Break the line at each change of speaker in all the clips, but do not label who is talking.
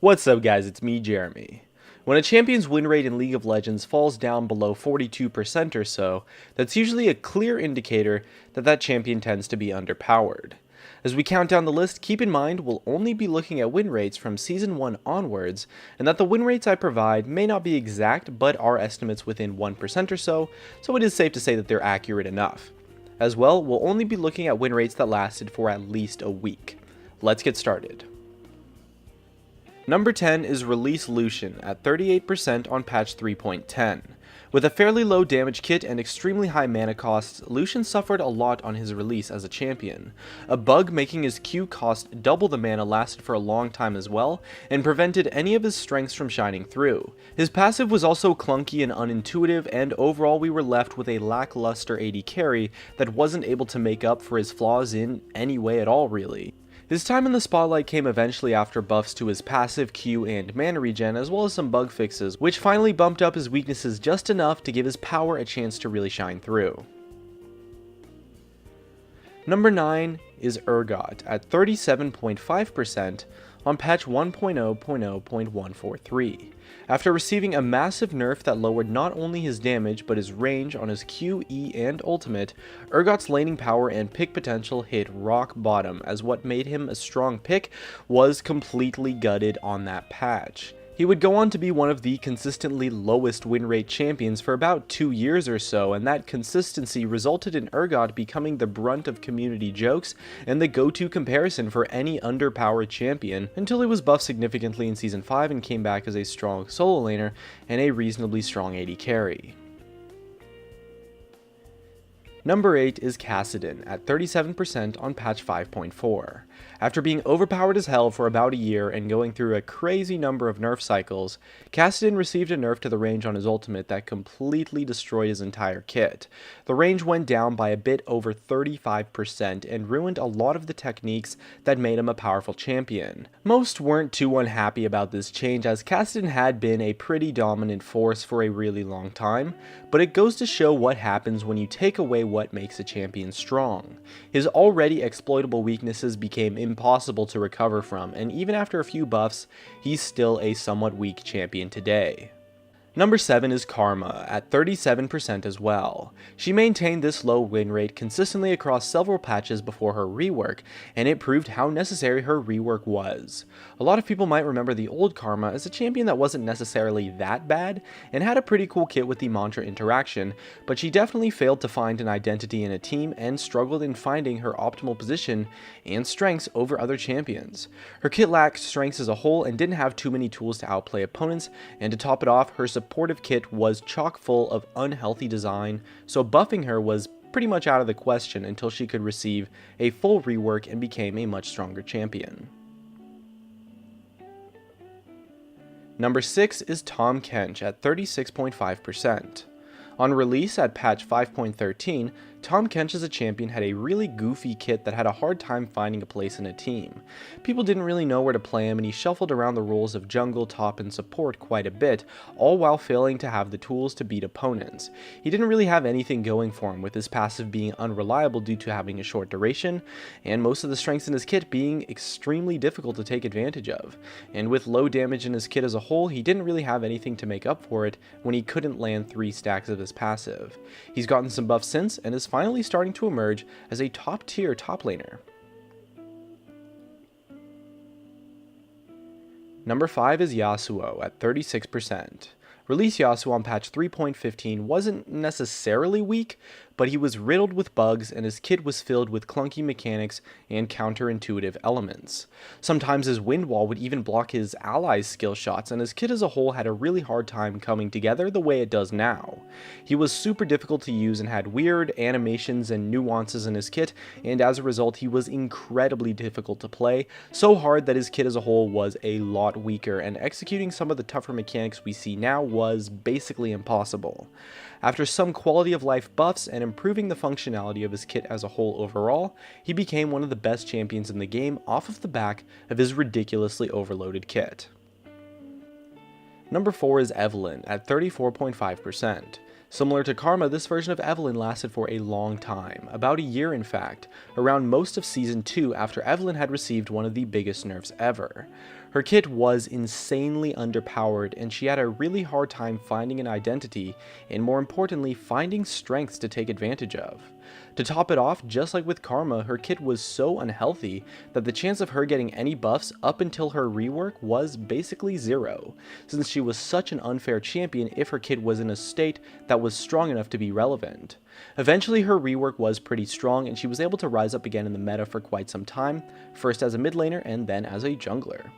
What's up guys, it's me, Jeremy. When a champion's win rate in League of Legends falls down below 42% or so, that's usually a clear indicator that that champion tends to be underpowered. As we count down the list, keep in mind we'll only be looking at win rates from Season 1 onwards, and that the win rates I provide may not be exact, but are estimates within 1% or so it is safe to say that they're accurate enough. As well, we'll only be looking at win rates that lasted for at least a week. Let's get started. Number 10 is Release Lucian at 38% on patch 3.10. With a fairly low damage kit and extremely high mana costs, Lucian suffered a lot on his release as a champion. A bug making his Q cost double the mana lasted for a long time as well, and prevented any of his strengths from shining through. His passive was also clunky and unintuitive, and overall we were left with a lackluster AD carry that wasn't able to make up for his flaws in any way at all really. His time in the spotlight came eventually after buffs to his passive, Q, and mana regen, as well as some bug fixes, which finally bumped up his weaknesses just enough to give his power a chance to really shine through. Number 9 is Urgot at 37.5% on patch 1.0.0.143. After receiving a massive nerf that lowered not only his damage but his range on his Q, E, and ultimate, Urgot's laning power and pick potential hit rock bottom, as what made him a strong pick was completely gutted on that patch. He would go on to be one of the consistently lowest win rate champions for about 2 years or so, and that consistency resulted in Urgot becoming the brunt of community jokes and the go-to comparison for any underpowered champion, until he was buffed significantly in Season 5 and came back as a strong solo laner and a reasonably strong AD carry. Number 8 is Kassadin at 37% on patch 5.4. After being overpowered as hell for about a year and going through a crazy number of nerf cycles, Kassadin received a nerf to the range on his ultimate that completely destroyed his entire kit. The range went down by a bit over 35% and ruined a lot of the techniques that made him a powerful champion. Most weren't too unhappy about this change, as Kassadin had been a pretty dominant force for a really long time, but it goes to show what happens when you take away what makes a champion strong. His already exploitable weaknesses became impossible to recover from, and even after a few buffs, he's still a somewhat weak champion today. Number 7 is Karma at 37% as well. She maintained this low win rate consistently across several patches before her rework, and it proved how necessary her rework was. A lot of people might remember the old Karma as a champion that wasn't necessarily that bad, and had a pretty cool kit with the mantra interaction, but she definitely failed to find an identity in a team and struggled in finding her optimal position and strengths over other champions. Her kit lacked strengths as a whole and didn't have too many tools to outplay opponents, and to top it off, her supportive kit was chock full of unhealthy design, so buffing her was pretty much out of the question until she could receive a full rework and became a much stronger champion. Number 6 is Tahm Kench at 36.5%. On release at patch 5.13, Tahm Kench as a champion had a really goofy kit that had a hard time finding a place in a team. People didn't really know where to play him, and he shuffled around the roles of jungle, top, and support quite a bit, all while failing to have the tools to beat opponents. He didn't really have anything going for him, with his passive being unreliable due to having a short duration, and most of the strengths in his kit being extremely difficult to take advantage of. And with low damage in his kit as a whole, he didn't really have anything to make up for it when he couldn't land 3 stacks of his passive. He's gotten some buffs since, and is finally starting to emerge as a top-tier top laner. Number 5 is Yasuo at 36%. Release Yasuo on patch 3.15 wasn't necessarily weak, but he was riddled with bugs and his kit was filled with clunky mechanics and counterintuitive elements. Sometimes his wind wall would even block his allies' skill shots, and his kit as a whole had a really hard time coming together the way it does now. He was super difficult to use and had weird animations and nuances in his kit, and as a result he was incredibly difficult to play, so hard that his kit as a whole was a lot weaker, and executing some of the tougher mechanics we see now was basically impossible. After some quality of life buffs and improving the functionality of his kit as a whole overall, he became one of the best champions in the game off of the back of his ridiculously overloaded kit. Number 4 is Evelynn at 34.5%. Similar to Karma, this version of Evelynn lasted for a long time, about a year in fact, around most of Season 2 after Evelynn had received one of the biggest nerfs ever. Her kit was insanely underpowered, and she had a really hard time finding an identity, and more importantly, finding strengths to take advantage of. To top it off, just like with Karma, her kit was so unhealthy that the chance of her getting any buffs up until her rework was basically zero, since she was such an unfair champion if her kit was in a state that was strong enough to be relevant. Eventually her rework was pretty strong, and she was able to rise up again in the meta for quite some time, first as a mid laner and then as a jungler.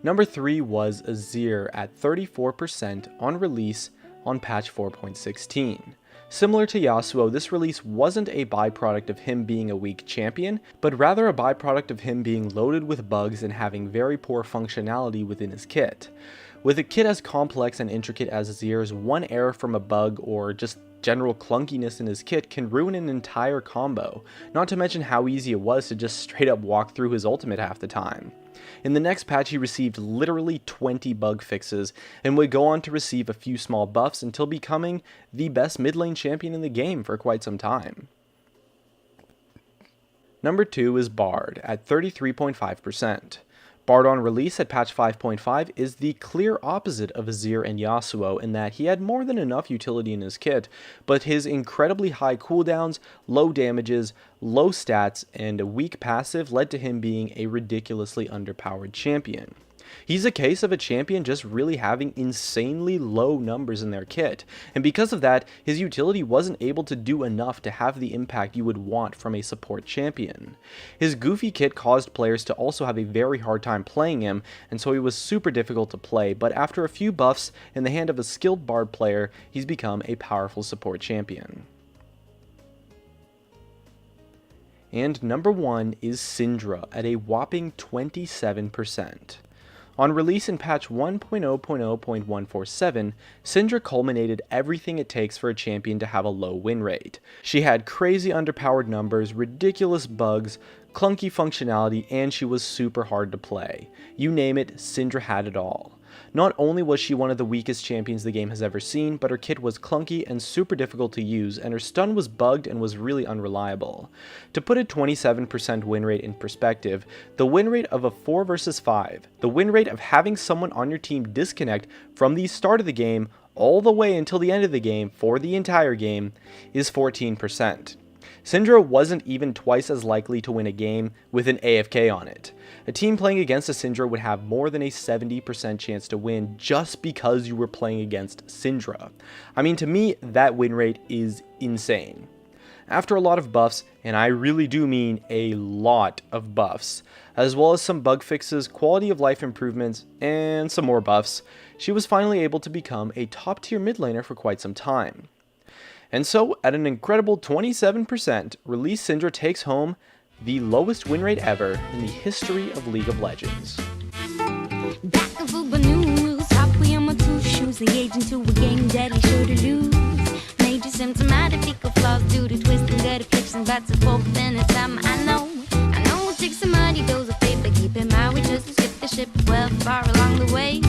Number 3 was Azir at 34% on release on patch 4.16. Similar to Yasuo, this release wasn't a byproduct of him being a weak champion, but rather a byproduct of him being loaded with bugs and having very poor functionality within his kit. With a kit as complex and intricate as Azir's, one error from a bug or just general clunkiness in his kit can ruin an entire combo, not to mention how easy it was to just straight up walk through his ultimate half the time. In the next patch, he received literally 20 bug fixes and would go on to receive a few small buffs until becoming the best mid lane champion in the game for quite some time. Number 2 is Bard at 33.5%. Bard on release at patch 5.5 is the clear opposite of Azir and Yasuo in that he had more than enough utility in his kit, but his incredibly high cooldowns, low damages, low stats, and a weak passive led to him being a ridiculously underpowered champion. He's a case of a champion just really having insanely low numbers in their kit, and because of that, his utility wasn't able to do enough to have the impact you would want from a support champion. His goofy kit caused players to also have a very hard time playing him, and so he was super difficult to play, but after a few buffs in the hand of a skilled Bard player, he's become a powerful support champion. And number 1 is Syndra at a whopping 27%. On release in patch 1.0.0.147, Syndra culminated everything it takes for a champion to have a low win rate. She had crazy underpowered numbers, ridiculous bugs, clunky functionality, and she was super hard to play. You name it, Syndra had it all. Not only was she one of the weakest champions the game has ever seen, but her kit was clunky and super difficult to use, and her stun was bugged and was really unreliable. To put a 27% win rate in perspective, the win rate of a 4 versus 5, the win rate of having someone on your team disconnect from the start of the game all the way until the end of the game for the entire game, is 14%. Syndra wasn't even twice as likely to win a game with an AFK on it. A team playing against a Syndra would have more than a 70% chance to win just because you were playing against Syndra. I mean, to me, that win rate is insane. After a lot of buffs, and I really do mean a lot of buffs, as well as some bug fixes, quality of life improvements, and some more buffs, she was finally able to become a top tier mid laner for quite some time. And so, at an incredible 27%, Release Syndra takes home the lowest win rate ever in the history of League of Legends.
Back of Uber news, halfway on my two shoes, the agent to a game that he sure to lose. Major symptomatic fecal flaws due to twisting dirty flips and bats of fork, then it's time I know it takes a mighty dose of faith, but keep in mind we just skip the ship well far along the way.